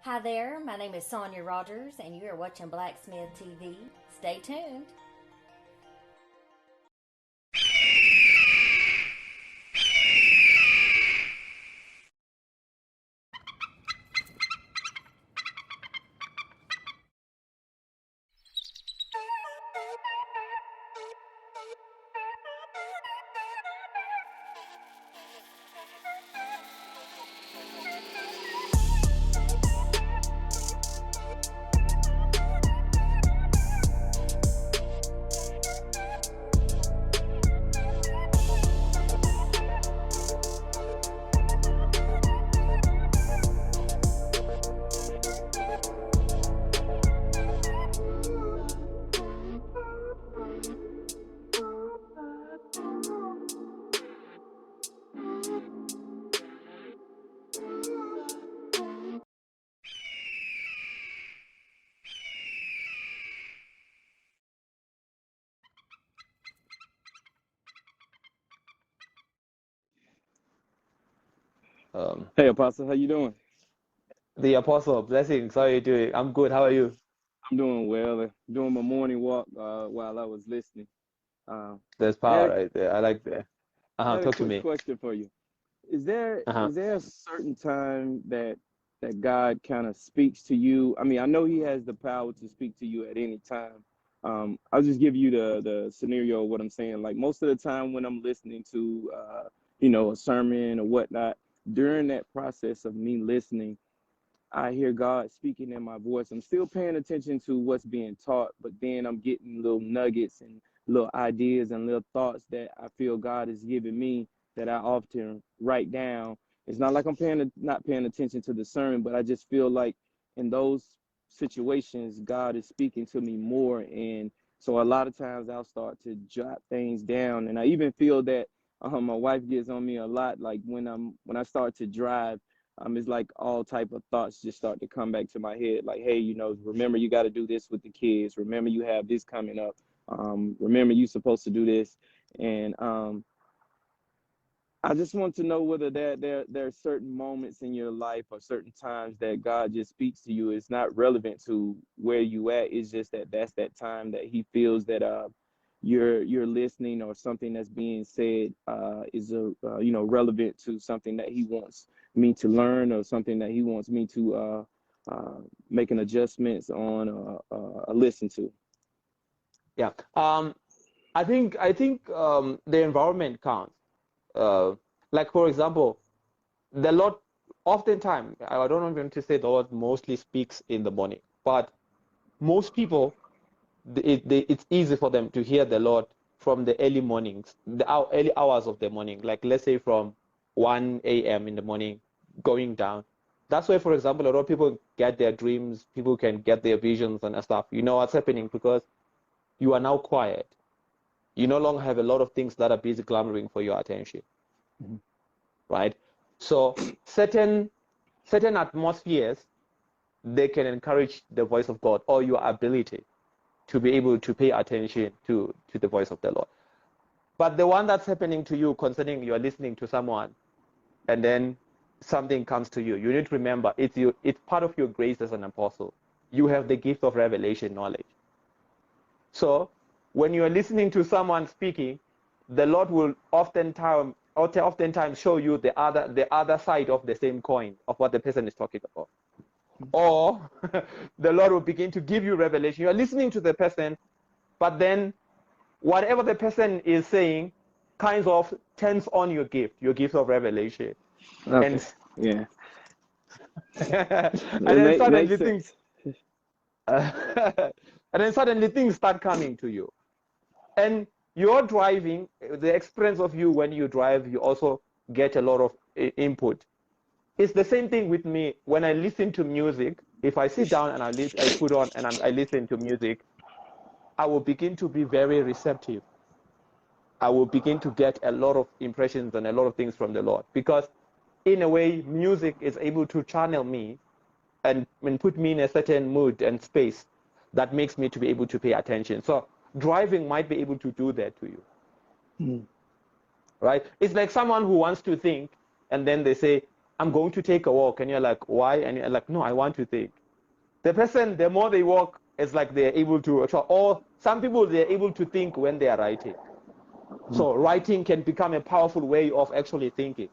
Hi there, my name is Sonia Rogers, and you are watching Blacksmith TV. Stay tuned. Hey Apostle, how you doing? The Apostle, blessings. How are you doing? I'm good. How are you? I'm doing well. Doing my morning walk while I was listening. Uh, There's I power had right there. I like that. a Talk to quick me. question for you. Is there Uh-huh. is there a certain time that God kind of speaks to you? I mean, I know He has the power to speak to you at any time. I'll just give you the scenario of what I'm saying. Like most of the time when I'm listening to a sermon or whatnot, during that process of me listening, I hear God speaking in my voice. I'm still paying attention to what's being taught, but then I'm getting little nuggets and little ideas and little thoughts that I feel God is giving me that I often write down. It's not like not paying attention to the sermon, but I just feel like in those situations, God is speaking to me more. And so a lot of times I'll start to jot things down. And I even feel that my wife gets on me a lot, like when I start to drive. It's like all type of thoughts just start to come back to my head. Like, hey, remember you got to do this with the kids. Remember you have this coming up. Remember you supposed to do this. And I just want to know whether there are certain moments in your life or certain times that God just speaks to you. It's not relevant to where you at. It's just that's that time that He feels that you're listening, or something that's being said is relevant to something that He wants me to learn, or something that He wants me to make an adjustments on, or listen to. Yeah. I think the environment counts. Like for example, the Lord oftentimes, I don't even to say the Lord mostly speaks in the morning, but most people it's easy for them to hear the Lord from the early mornings, the early hours of the morning, like let's say from 1 a.m. in the morning going down. That's why, for example, a lot of people get their dreams, people can get their visions and stuff. You know what's happening because you are now quiet. You no longer have a lot of things that are busy clamoring for your attention, Mhm. right? So certain atmospheres, they can encourage the voice of God or your ability to be able to pay attention to the voice of the Lord. But the one that's happening to you concerning you're listening to someone and then something comes to you, you need to remember it's part of your grace as an apostle. You have the gift of revelation knowledge. So when you are listening to someone speaking, the Lord will oftentimes show you the other side of the same coin of what the person is talking about. Or the Lord will begin to give you revelation. You are listening to the person, but then whatever the person is saying kind of turns on your gift of revelation. Okay. And Yeah. and It then makes suddenly things sense. and then suddenly things start coming to you. And you're driving, the experience of you when you drive, you also get a lot of input. It's the same thing with me when I listen to music. If I sit down and I put on and I listen to music, I will begin to be very receptive. I will begin to get a lot of impressions and a lot of things from the Lord because, in a way, music is able to channel me and put me in a certain mood and space that makes me to be able to pay attention. So driving might be able to do that to you, Mhm. right? It's like someone who wants to think, and then they say, I'm going to take a walk. And you're like, why? And you're like, no, I want to think. The person, the more they walk, it's like they're able to, or some people, they're able to think when they are writing. So writing can become a powerful way of actually thinking.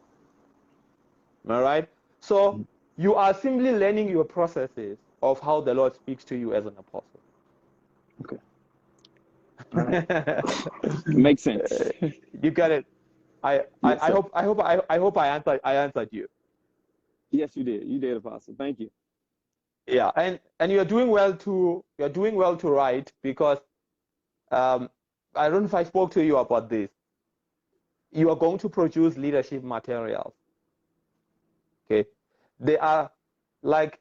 All right? So you are simply learning your processes of how the Lord speaks to you as an apostle. Okay. All right. Makes sense. You got it. I Yes, hope I answered you. Yes, you did. You did, Apostle. Thank you. Yeah, and you're doing well to write, because I don't know if I spoke to you about this. You are going to produce leadership materials. Okay, they are like,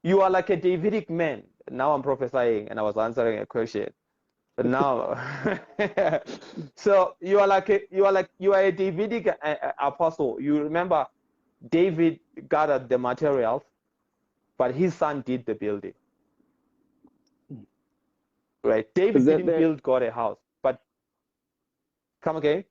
you are like a Davidic man. Now I'm prophesying and I was answering a question. But now, so you are a Davidic apostle. You remember, David gathered the materials, but his son did the building. Right? David didn't build God a house, but come again.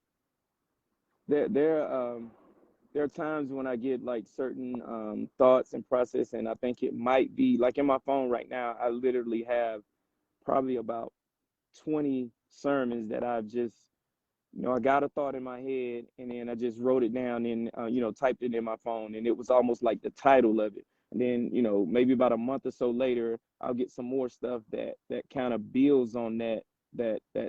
There are times when I get like certain thoughts and process, and I think it might be like in my phone right now. I literally have probably about 20 sermons that I've just, I got a thought in my head, and then I just wrote it down and typed it in my phone, and it was almost like the title of it. And then maybe about a month or so later, I'll get some more stuff that kind of builds on that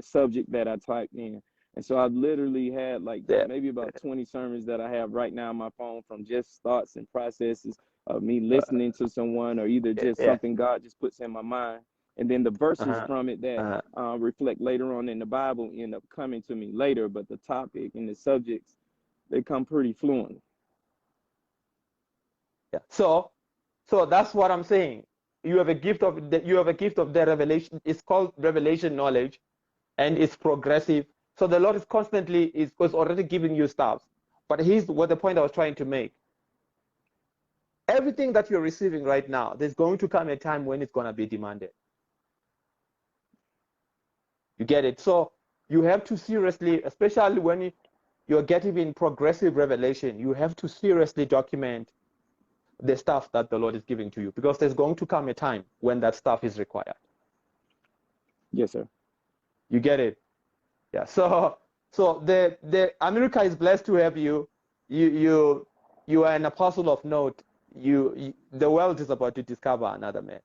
subject that I typed in. And so I've literally had like maybe about 20 sermons that I have right now on my phone, from just thoughts and processes of me listening to someone, or either just something God just puts in my mind. And then the verses from it that reflect later on in the Bible end up coming to me later, but the topic and the subjects, they come pretty fluently. Yeah. So that's what I'm saying. You have a gift of the revelation. It's called revelation knowledge, and it's progressive. So the Lord is constantly is already giving you stuff. But here's what the point I was trying to make. Everything that you're receiving right now, there's going to come a time when it's going to be demanded. You get it? So you have to seriously, especially when you're getting in progressive revelation, you have to seriously document the stuff that the Lord is giving to you, because there's going to come a time when that stuff is required. Yes, sir. You get it? Yeah. So the America is blessed to have you. You are an apostle of note. The world is about to discover another man.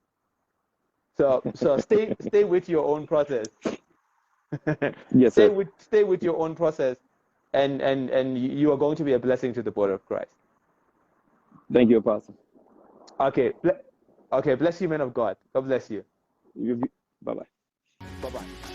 So stay with your own process. Yes, sir. Stay with your own process, and you are going to be a blessing to the body of Christ. Thank you, Apostle. Okay. Bless you, man of God. God bless you. Bye-bye. Bye-bye.